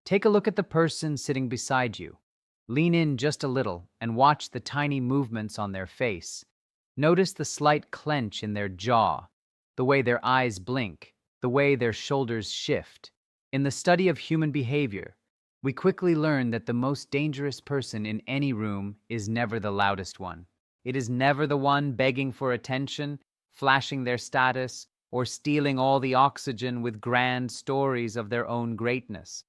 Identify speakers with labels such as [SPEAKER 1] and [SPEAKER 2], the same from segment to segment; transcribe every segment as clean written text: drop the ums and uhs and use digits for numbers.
[SPEAKER 1] Take a look at the person sitting beside you. Lean in just a little and watch the tiny movements on their face. Notice the slight clench in their jaw, the way their eyes blink, the way their shoulders shift. In the study of human behavior, we quickly learn that the most dangerous person in any room is never the loudest one. It is never the one begging for attention, flashing their status, or stealing all the oxygen with grand stories of their own greatness.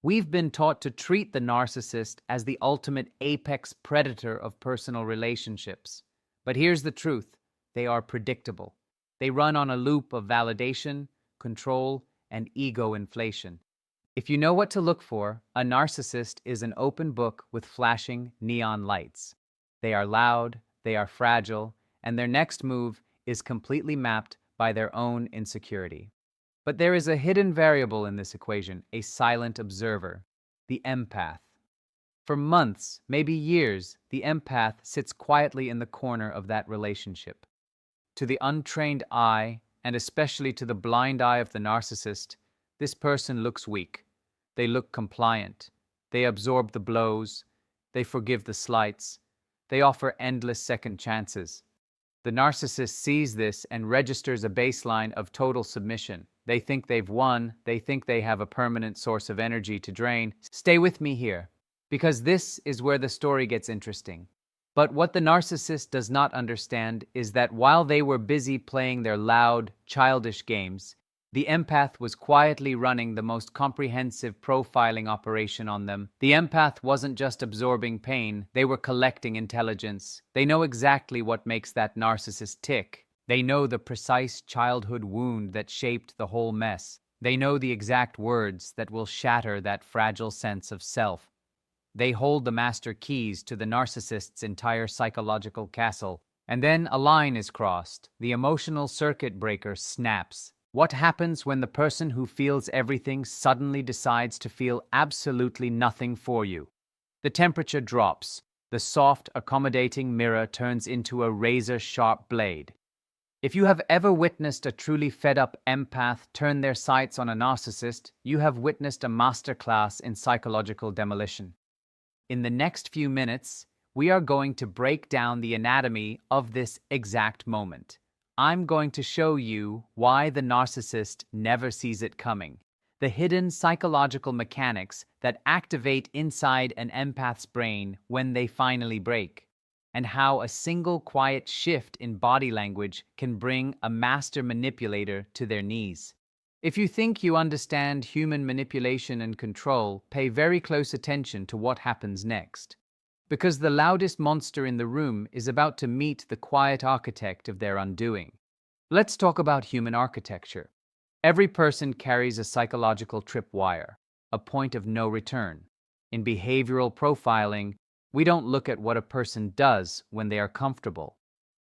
[SPEAKER 1] We've been taught to treat the narcissist as the ultimate apex predator of personal relationships. But here's the truth: they are predictable. They run on a loop of validation, control, and ego inflation. If you know what to look for, a narcissist is an open book with flashing neon lights. They are loud, they are fragile, and their next move is completely mapped by their own insecurity. But there is a hidden variable in this equation, a silent observer, the empath. For months, maybe years, the empath sits quietly in the corner of that relationship. To the untrained eye, and especially to the blind eye of the narcissist, this person looks weak. They look compliant. They absorb the blows. They forgive the slights. They offer endless second chances. The narcissist sees this and registers a baseline of total submission. They think they've won. They think they have a permanent source of energy to drain. Stay with me here, because this is where the story gets interesting. But what the narcissist does not understand is that while they were busy playing their loud, childish games, the empath was quietly running the most comprehensive profiling operation on them. The empath wasn't just absorbing pain, they were collecting intelligence. They know exactly what makes that narcissist tick. They know the precise childhood wound that shaped the whole mess. They know the exact words that will shatter that fragile sense of self. They hold the master keys to the narcissist's entire psychological castle. And then a line is crossed. The emotional circuit breaker snaps. What happens when the person who feels everything suddenly decides to feel absolutely nothing for you? The temperature drops. The soft, accommodating mirror turns into a razor-sharp blade. If you have ever witnessed a truly fed-up empath turn their sights on a narcissist, you have witnessed a masterclass in psychological demolition. In the next few minutes, we are going to break down the anatomy of this exact moment. I'm going to show you why the narcissist never sees it coming, the hidden psychological mechanics that activate inside an empath's brain when they finally break, and how a single quiet shift in body language can bring a master manipulator to their knees. If you think you understand human manipulation and control, pay very close attention to what happens next. Because the loudest monster in the room is about to meet the quiet architect of their undoing. Let's talk about human architecture. Every person carries a psychological tripwire, a point of no return. In behavioral profiling, we don't look at what a person does when they are comfortable.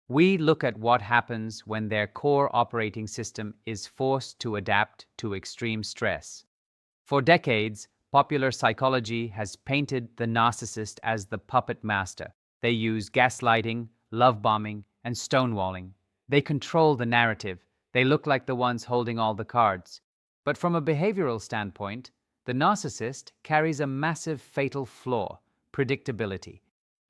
[SPEAKER 1] We look at what happens when their core operating system is forced to adapt to extreme stress. For decades, popular psychology has painted the narcissist as the puppet master. They use gaslighting, love bombing, and stonewalling. They control the narrative. They look like the ones holding all the cards. But from a behavioral standpoint, the narcissist carries a massive fatal flaw: predictability.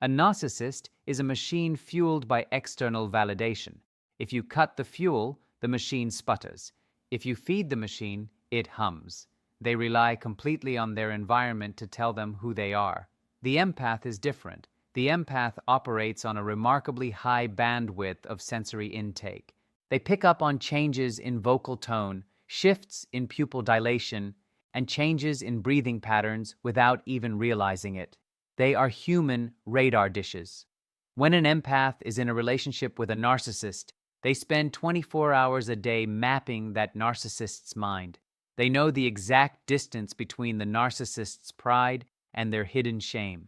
[SPEAKER 1] A narcissist is a machine fueled by external validation. If you cut the fuel, the machine sputters. If you feed the machine, it hums. They rely completely on their environment to tell them who they are. The empath is different. The empath operates on a remarkably high bandwidth of sensory intake. They pick up on changes in vocal tone, shifts in pupil dilation, and changes in breathing patterns without even realizing it. They are human radar dishes. When an empath is in a relationship with a narcissist, they spend 24 hours a day mapping that narcissist's mind. They know the exact distance between the narcissist's pride and their hidden shame.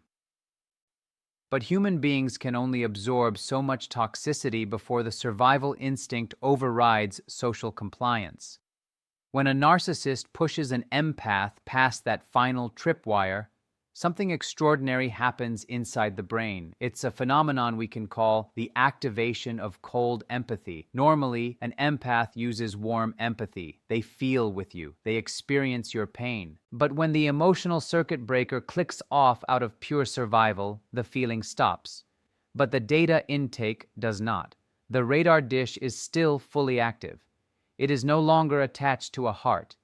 [SPEAKER 1] But human beings can only absorb so much toxicity before the survival instinct overrides social compliance. When a narcissist pushes an empath past that final tripwire, something extraordinary happens inside the brain. It's a phenomenon we can call the activation of cold empathy. Normally, an empath uses warm empathy. They feel with you. They experience your pain. But when the emotional circuit breaker clicks off out of pure survival, the feeling stops. But the data intake does not. The radar dish is still fully active. It is no longer attached to a heart.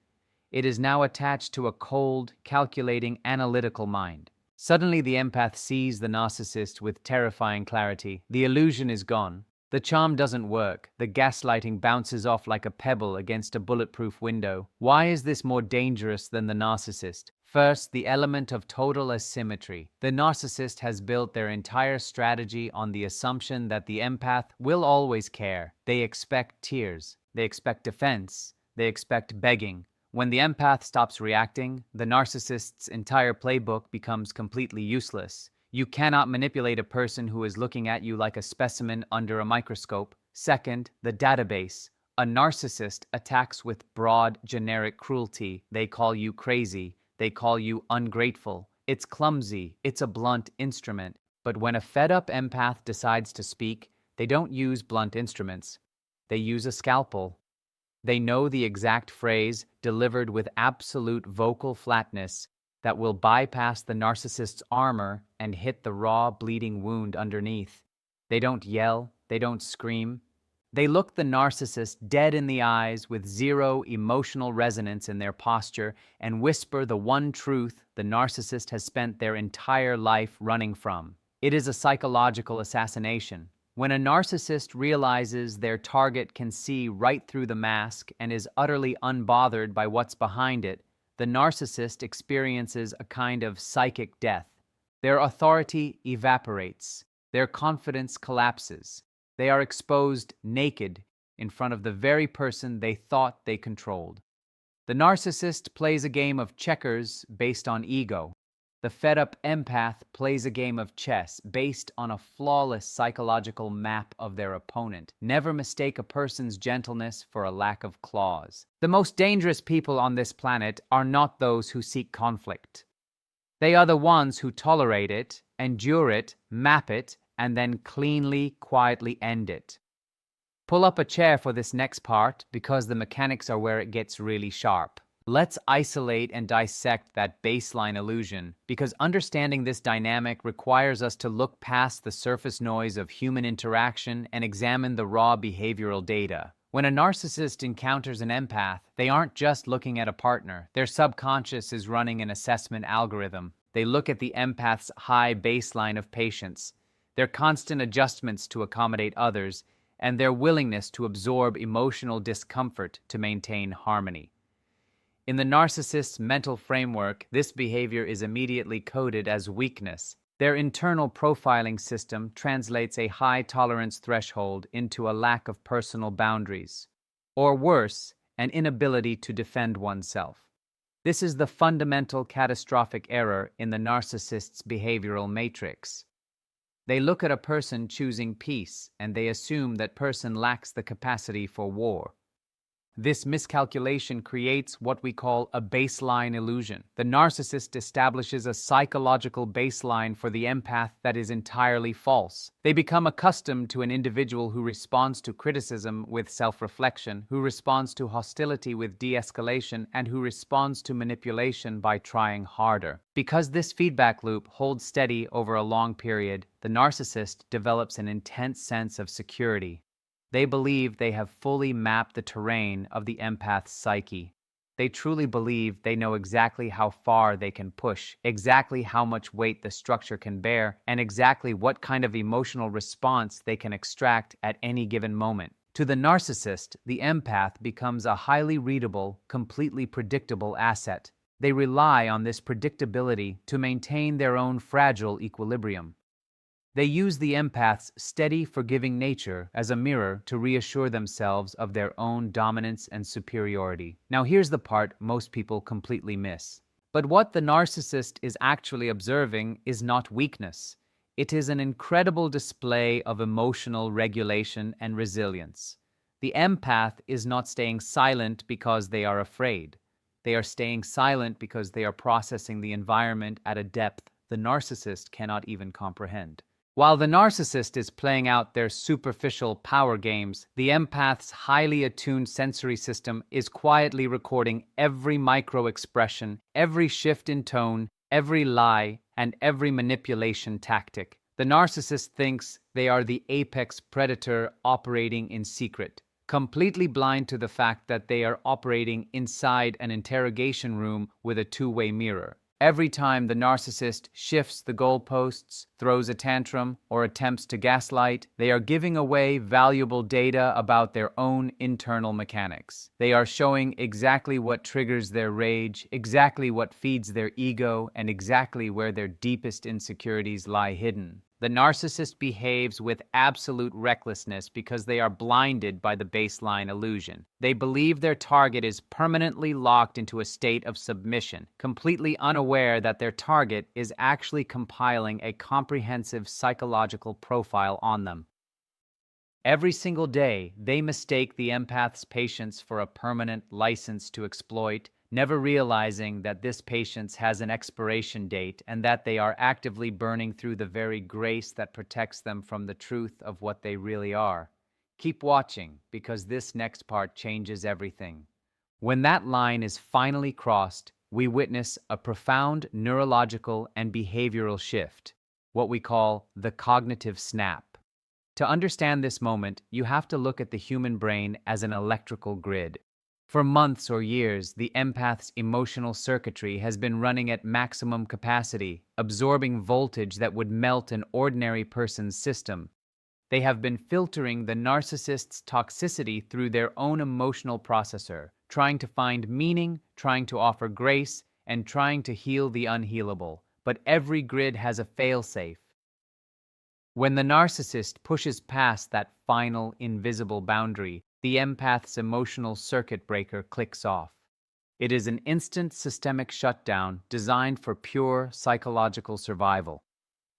[SPEAKER 1] It is now attached to a cold, calculating, analytical mind. Suddenly, the empath sees the narcissist with terrifying clarity. The illusion is gone. The charm doesn't work. The gaslighting bounces off like a pebble against a bulletproof window. Why is this more dangerous than the narcissist? First, the element of total asymmetry. The narcissist has built their entire strategy on the assumption that the empath will always care. They expect tears. They expect defense. They expect begging. When the empath stops reacting, the narcissist's entire playbook becomes completely useless. You cannot manipulate a person who is looking at you like a specimen under a microscope. Second, the database. A narcissist attacks with broad, generic cruelty. They call you crazy. They call you ungrateful. It's clumsy. It's a blunt instrument. But when a fed-up empath decides to speak, they don't use blunt instruments. They use a scalpel. They know the exact phrase, delivered with absolute vocal flatness, that will bypass the narcissist's armor and hit the raw, bleeding wound underneath. They don't yell. They don't scream. They look the narcissist dead in the eyes with zero emotional resonance in their posture and whisper the one truth the narcissist has spent their entire life running from. It is a psychological assassination. When a narcissist realizes their target can see right through the mask and is utterly unbothered by what's behind it, the narcissist experiences a kind of psychic death. Their authority evaporates. Their confidence collapses. They are exposed naked in front of the very person they thought they controlled. The narcissist plays a game of checkers based on ego. The fed-up empath plays a game of chess based on a flawless psychological map of their opponent. Never mistake a person's gentleness for a lack of claws. The most dangerous people on this planet are not those who seek conflict. They are the ones who tolerate it, endure it, map it, and then cleanly, quietly end it. Pull up a chair for this next part because the mechanics are where it gets really sharp. Let's isolate and dissect that baseline illusion, because understanding this dynamic requires us to look past the surface noise of human interaction and examine the raw behavioral data. When a narcissist encounters an empath, they aren't just looking at a partner. Their subconscious is running an assessment algorithm. They look at the empath's high baseline of patience, their constant adjustments to accommodate others, and their willingness to absorb emotional discomfort to maintain harmony. In the narcissist's mental framework, this behavior is immediately coded as weakness. Their internal profiling system translates a high tolerance threshold into a lack of personal boundaries, or worse, an inability to defend oneself. This is the fundamental catastrophic error in the narcissist's behavioral matrix. They look at a person choosing peace, and they assume that person lacks the capacity for war. This miscalculation creates what we call a baseline illusion. The narcissist establishes a psychological baseline for the empath that is entirely false. They become accustomed to an individual who responds to criticism with self-reflection, who responds to hostility with de-escalation, and who responds to manipulation by trying harder. Because this feedback loop holds steady over a long period, the narcissist develops an intense sense of security. They believe they have fully mapped the terrain of the empath's psyche. They truly believe they know exactly how far they can push, exactly how much weight the structure can bear, and exactly what kind of emotional response they can extract at any given moment. To the narcissist, the empath becomes a highly readable, completely predictable asset. They rely on this predictability to maintain their own fragile equilibrium. They use the empath's steady, forgiving nature as a mirror to reassure themselves of their own dominance and superiority. Now here's the part most people completely miss. But what the narcissist is actually observing is not weakness. It is an incredible display of emotional regulation and resilience. The empath is not staying silent because they are afraid. They are staying silent because they are processing the environment at a depth the narcissist cannot even comprehend. While the narcissist is playing out their superficial power games, the empath's highly attuned sensory system is quietly recording every micro-expression, every shift in tone, every lie, and every manipulation tactic. The narcissist thinks they are the apex predator operating in secret, completely blind to the fact that they are operating inside an interrogation room with a two-way mirror. Every time the narcissist shifts the goalposts, throws a tantrum, or attempts to gaslight, they are giving away valuable data about their own internal mechanics. They are showing exactly what triggers their rage, exactly what feeds their ego, and exactly where their deepest insecurities lie hidden. The narcissist behaves with absolute recklessness because they are blinded by the baseline illusion. They believe their target is permanently locked into a state of submission, completely unaware that their target is actually compiling a comprehensive psychological profile on them. Every single day, they mistake the empath's patience for a permanent license to exploit, never realizing that this patience has an expiration date and that they are actively burning through the very grace that protects them from the truth of what they really are. Keep watching, because this next part changes everything. When that line is finally crossed, we witness a profound neurological and behavioral shift, what we call the cognitive snap. To understand this moment, you have to look at the human brain as an electrical grid. For months or years, the empath's emotional circuitry has been running at maximum capacity, absorbing voltage that would melt an ordinary person's system. They have been filtering the narcissist's toxicity through their own emotional processor, trying to find meaning, trying to offer grace, and trying to heal the unhealable. But every grid has a failsafe. When the narcissist pushes past that final, invisible boundary, the empath's emotional circuit breaker clicks off. It is an instant systemic shutdown designed for pure psychological survival.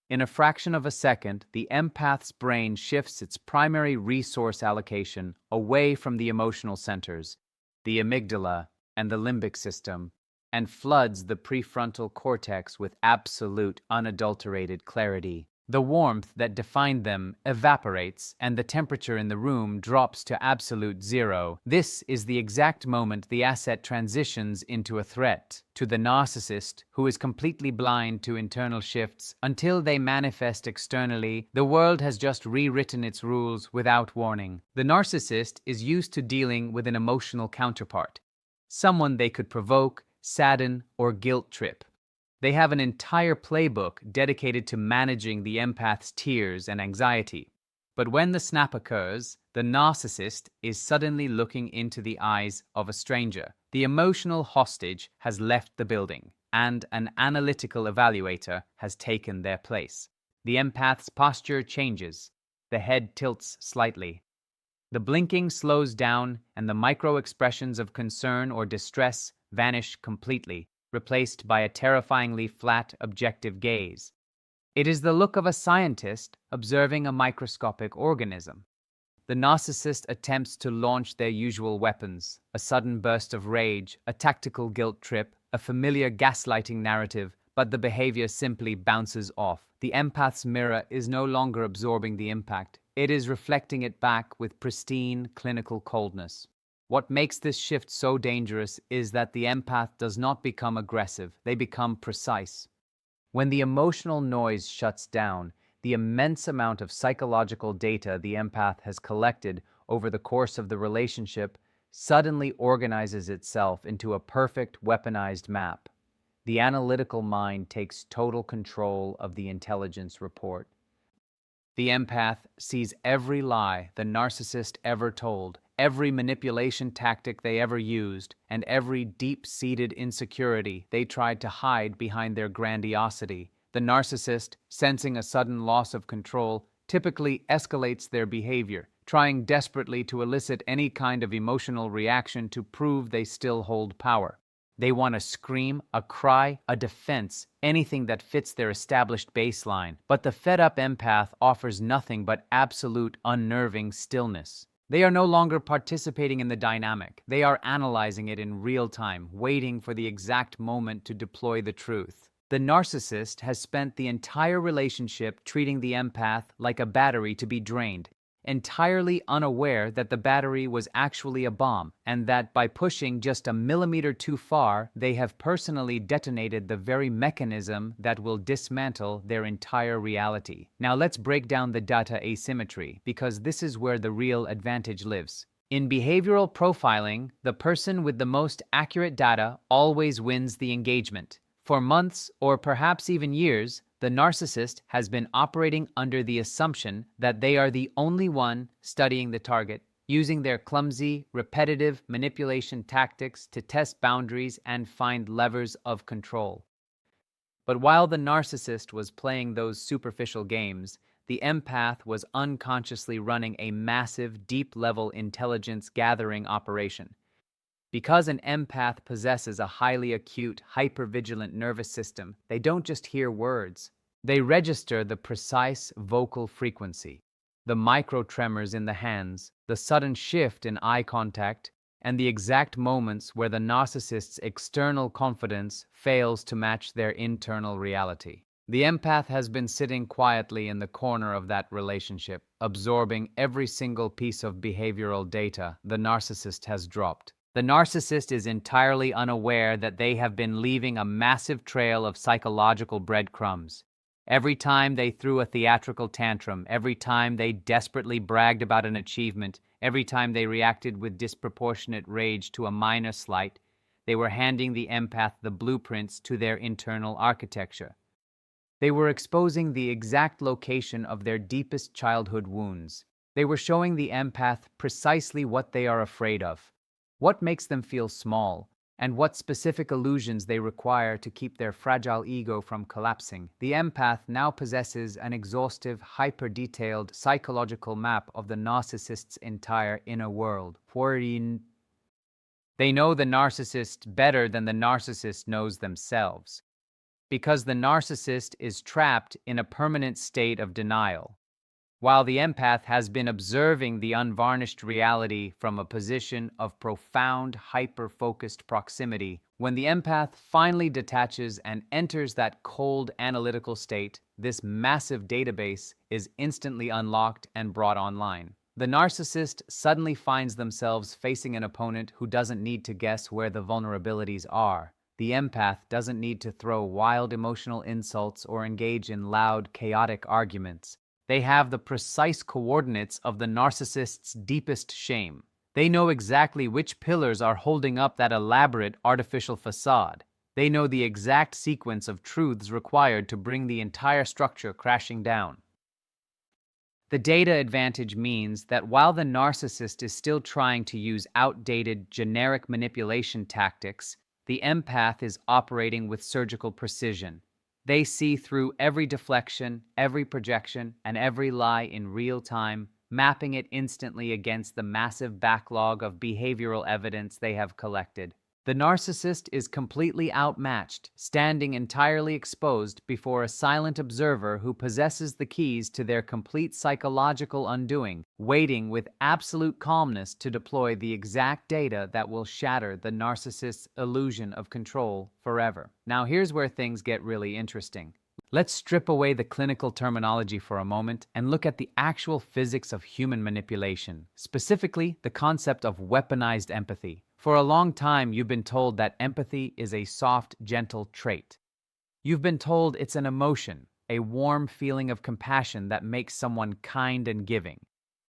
[SPEAKER 1] In a fraction of a second, the empath's brain shifts its primary resource allocation away from the emotional centers, the amygdala and the limbic system, and floods the prefrontal cortex with absolute, unadulterated clarity. The warmth that defined them evaporates, and the temperature in the room drops to absolute zero. This is the exact moment the asset transitions into a threat. To the narcissist, who is completely blind to internal shifts, until they manifest externally, the world has just rewritten its rules without warning. The narcissist is used to dealing with an emotional counterpart, someone they could provoke, sadden, or guilt trip. They have an entire playbook dedicated to managing the empath's tears and anxiety. But when the snap occurs, the narcissist is suddenly looking into the eyes of a stranger. The emotional hostage has left the building, and an analytical evaluator has taken their place. The empath's posture changes. The head tilts slightly. The blinking slows down, and the micro-expressions of concern or distress vanish completely, replaced by a terrifyingly flat, objective gaze. It is the look of a scientist observing a microscopic organism. The narcissist attempts to launch their usual weapons, a sudden burst of rage, a tactical guilt trip, a familiar gaslighting narrative, but the behavior simply bounces off. The empath's mirror is no longer absorbing the impact. It is reflecting it back with pristine, clinical coldness. What makes this shift so dangerous is that the empath does not become aggressive, they become precise. When the emotional noise shuts down, the immense amount of psychological data the empath has collected over the course of the relationship suddenly organizes itself into a perfect weaponized map. The analytical mind takes total control of the intelligence report. The empath sees every lie the narcissist ever told, every manipulation tactic they ever used, and every deep-seated insecurity they tried to hide behind their grandiosity. The narcissist, sensing a sudden loss of control, typically escalates their behavior, trying desperately to elicit any kind of emotional reaction to prove they still hold power. They want a scream, a cry, a defense, anything that fits their established baseline. But the fed-up empath offers nothing but absolute unnerving stillness. They are no longer participating in the dynamic. They are analyzing it in real time, waiting for the exact moment to deploy the truth. The narcissist has spent the entire relationship treating the empath like a battery to be drained, entirely unaware that the battery was actually a bomb, and that by pushing just a millimeter too far, they have personally detonated the very mechanism that will dismantle their entire reality. Now let's break down the data asymmetry, because this is where the real advantage lives. In behavioral profiling, the person with the most accurate data always wins the engagement. For months, or perhaps even years, the narcissist has been operating under the assumption that they are the only one studying the target, using their clumsy, repetitive manipulation tactics to test boundaries and find levers of control. But while the narcissist was playing those superficial games, the empath was unconsciously running a massive, deep-level intelligence gathering operation. Because an empath possesses a highly acute, hypervigilant nervous system, they don't just hear words. They register the precise vocal frequency, the micro-tremors in the hands, the sudden shift in eye contact, and the exact moments where the narcissist's external confidence fails to match their internal reality. The empath has been sitting quietly in the corner of that relationship, absorbing every single piece of behavioral data the narcissist has dropped. The narcissist is entirely unaware that they have been leaving a massive trail of psychological breadcrumbs. Every time they threw a theatrical tantrum, every time they desperately bragged about an achievement, every time they reacted with disproportionate rage to a minor slight, they were handing the empath the blueprints to their internal architecture. They were exposing the exact location of their deepest childhood wounds. They were showing the empath precisely what they are afraid of, what makes them feel small, and what specific illusions they require to keep their fragile ego from collapsing. The empath now possesses an exhaustive, hyper-detailed psychological map of the narcissist's entire inner world. They know the narcissist better than the narcissist knows themselves, because the narcissist is trapped in a permanent state of denial, while the empath has been observing the unvarnished reality from a position of profound, hyper-focused proximity. When the empath finally detaches and enters that cold, analytical state, this massive database is instantly unlocked and brought online. The narcissist suddenly finds themselves facing an opponent who doesn't need to guess where the vulnerabilities are. The empath doesn't need to throw wild emotional insults or engage in loud, chaotic arguments. They have the precise coordinates of the narcissist's deepest shame. They know exactly which pillars are holding up that elaborate artificial facade. They know the exact sequence of truths required to bring the entire structure crashing down. The data advantage means that while the narcissist is still trying to use outdated, generic manipulation tactics, the empath is operating with surgical precision. They see through every deflection, every projection, and every lie in real time, mapping it instantly against the massive backlog of behavioral evidence they have collected. The narcissist is completely outmatched, standing entirely exposed before a silent observer who possesses the keys to their complete psychological undoing, waiting with absolute calmness to deploy the exact data that will shatter the narcissist's illusion of control forever. Now here's where things get really interesting. Let's strip away the clinical terminology for a moment and look at the actual physics of human manipulation, specifically the concept of weaponized empathy. For a long time, you've been told that empathy is a soft, gentle trait. You've been told it's an emotion, a warm feeling of compassion that makes someone kind and giving.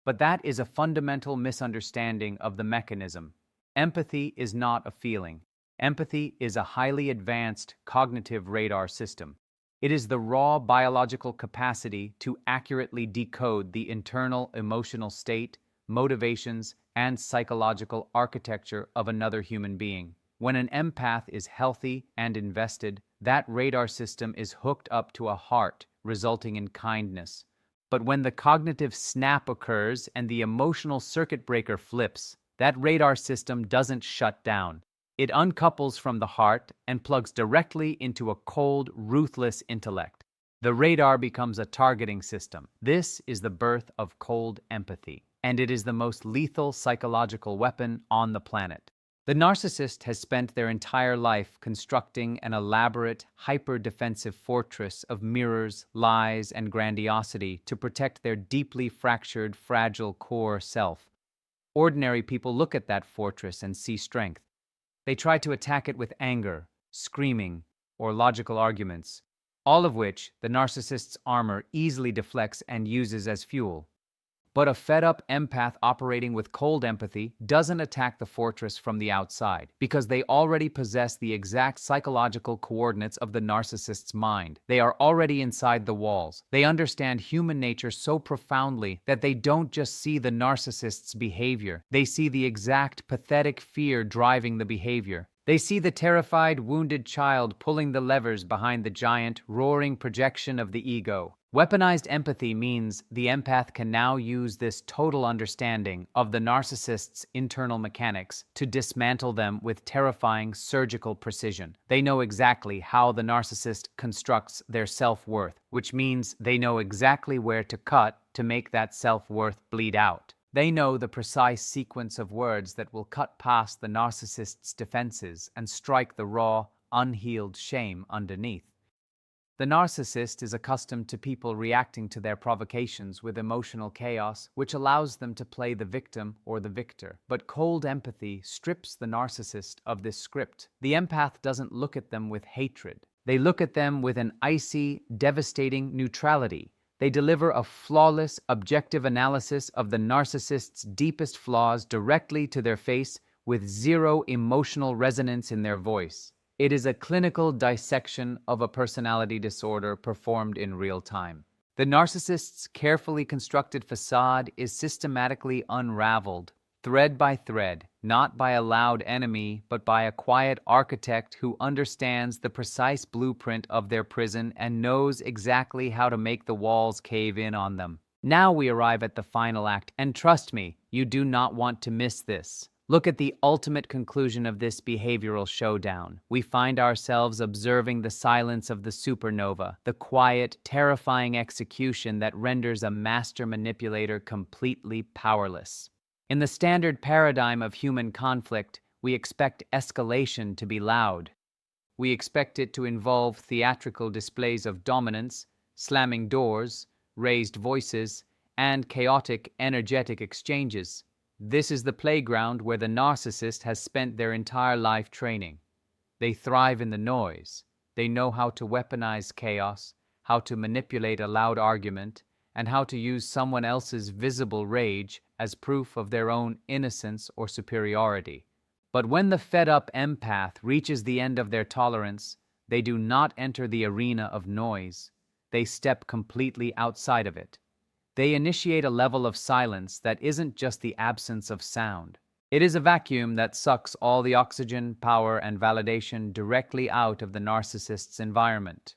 [SPEAKER 1] But that is a fundamental misunderstanding of the mechanism. Empathy is not a feeling. Empathy is a highly advanced cognitive radar system. It is the raw biological capacity to accurately decode the internal emotional state, motivations, and psychological architecture of another human being. When an empath is healthy and invested, that radar system is hooked up to a heart, resulting in kindness. But when the cognitive snap occurs and the emotional circuit breaker flips, that radar system doesn't shut down. It uncouples from the heart and plugs directly into a cold, ruthless intellect. The radar becomes a targeting system. This is the birth of cold empathy. and it is the most lethal psychological weapon on the planet. The narcissist has spent their entire life constructing an elaborate, hyper-defensive fortress of mirrors, lies, and grandiosity to protect their deeply fractured, fragile core self. Ordinary people look at that fortress and see strength. They try to attack it with anger, screaming, or logical arguments, all of which the narcissist's armor easily deflects and uses as fuel. But a fed-up empath operating with cold empathy doesn't attack the fortress from the outside, because they already possess the exact psychological coordinates of the narcissist's mind. They are already inside the walls. They understand human nature so profoundly that they don't just see the narcissist's behavior. They see the exact pathetic fear driving the behavior. They see the terrified, wounded child pulling the levers behind the giant, roaring projection of the ego. Weaponized empathy means the empath can now use this total understanding of the narcissist's internal mechanics to dismantle them with terrifying surgical precision. They know exactly how the narcissist constructs their self-worth, which means they know exactly where to cut to make that self-worth bleed out. They know the precise sequence of words that will cut past the narcissist's defenses and strike the raw, unhealed shame underneath. The narcissist is accustomed to people reacting to their provocations with emotional chaos, which allows them to play the victim or the victor. But cold empathy strips the narcissist of this script. The empath doesn't look at them with hatred. They look at them with an icy, devastating neutrality. They deliver a flawless, objective analysis of the narcissist's deepest flaws directly to their face with zero emotional resonance in their voice. It is a clinical dissection of a personality disorder performed in real time. The narcissist's carefully constructed facade is systematically unraveled, thread by thread, not by a loud enemy, but by a quiet architect who understands the precise blueprint of their prison and knows exactly how to make the walls cave in on them. Now we arrive at the final act, and trust me, you do not want to miss this. Look at the ultimate conclusion of this behavioral showdown. We find ourselves observing the silence of the supernova, the quiet, terrifying execution that renders a master manipulator completely powerless. In the standard paradigm of human conflict, we expect escalation to be loud. We expect it to involve theatrical displays of dominance, slamming doors, raised voices, and chaotic, energetic exchanges. This is the playground where the narcissist has spent their entire life training. They thrive in the noise. They know how to weaponize chaos, how to manipulate a loud argument, and how to use someone else's visible rage as proof of their own innocence or superiority. But when the fed-up empath reaches the end of their tolerance, they do not enter the arena of noise. They step completely outside of it. They initiate a level of silence that isn't just the absence of sound. It is a vacuum that sucks all the oxygen, power, and validation directly out of the narcissist's environment.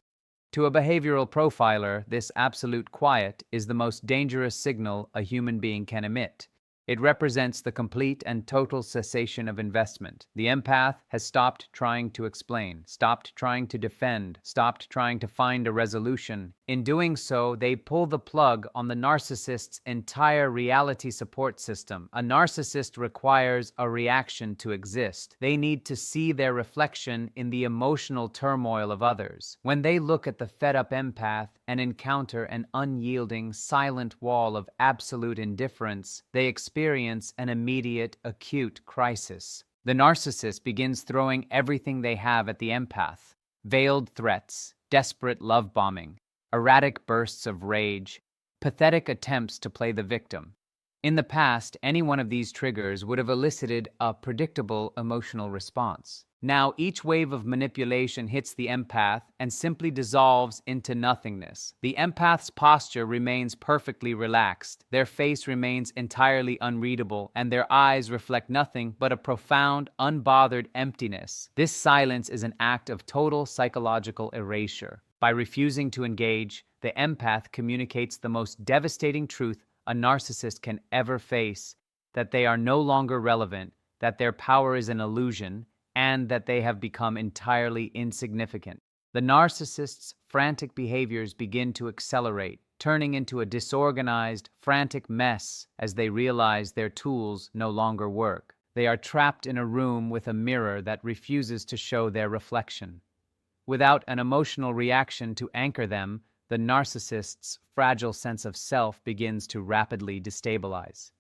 [SPEAKER 1] To a behavioral profiler, this absolute quiet is the most dangerous signal a human being can emit. It represents the complete and total cessation of investment. The empath has stopped trying to explain, stopped trying to defend, stopped trying to find a resolution. In doing so, they pull the plug on the narcissist's entire reality support system. A narcissist requires a reaction to exist. They need to see their reflection in the emotional turmoil of others. When they look at the fed-up empath and encounter an unyielding, silent wall of absolute indifference, they experience an immediate, acute crisis. The narcissist begins throwing everything they have at the empath. Veiled threats, desperate love bombing, erratic bursts of rage, pathetic attempts to play the victim. In the past, any one of these triggers would have elicited a predictable emotional response. Now, each wave of manipulation hits the empath and simply dissolves into nothingness. The empath's posture remains perfectly relaxed, their face remains entirely unreadable, and their eyes reflect nothing but a profound, unbothered emptiness. This silence is an act of total psychological erasure. By refusing to engage, the empath communicates the most devastating truth a narcissist can ever face: that they are no longer relevant, that their power is an illusion, and that they have become entirely insignificant. The narcissist's frantic behaviors begin to accelerate. turning into a disorganized, frantic mess as they realize their tools no longer work. They are trapped in a room with a mirror that refuses to show their reflection. Without an emotional reaction to anchor them, the narcissist's fragile sense of self begins to rapidly destabilize.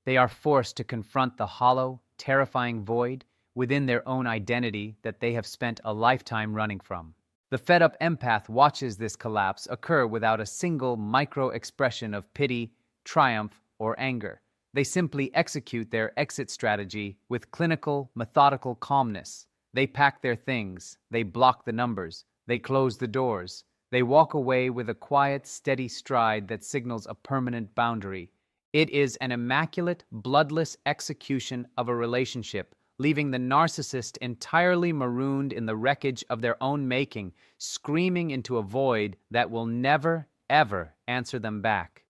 [SPEAKER 1] They are forced to confront the hollow, terrifying void within their own identity that they have spent a lifetime running from. The fed-up empath watches this collapse occur without a single micro-expression of pity, triumph, or anger. They simply execute their exit strategy with clinical, methodical calmness. They pack their things, they block the numbers, they close the doors. They walk away with a quiet, steady stride that signals a permanent boundary. It is an immaculate, bloodless execution of a relationship, leaving the narcissist entirely marooned in the wreckage of their own making, screaming into a void that will never, ever answer them back.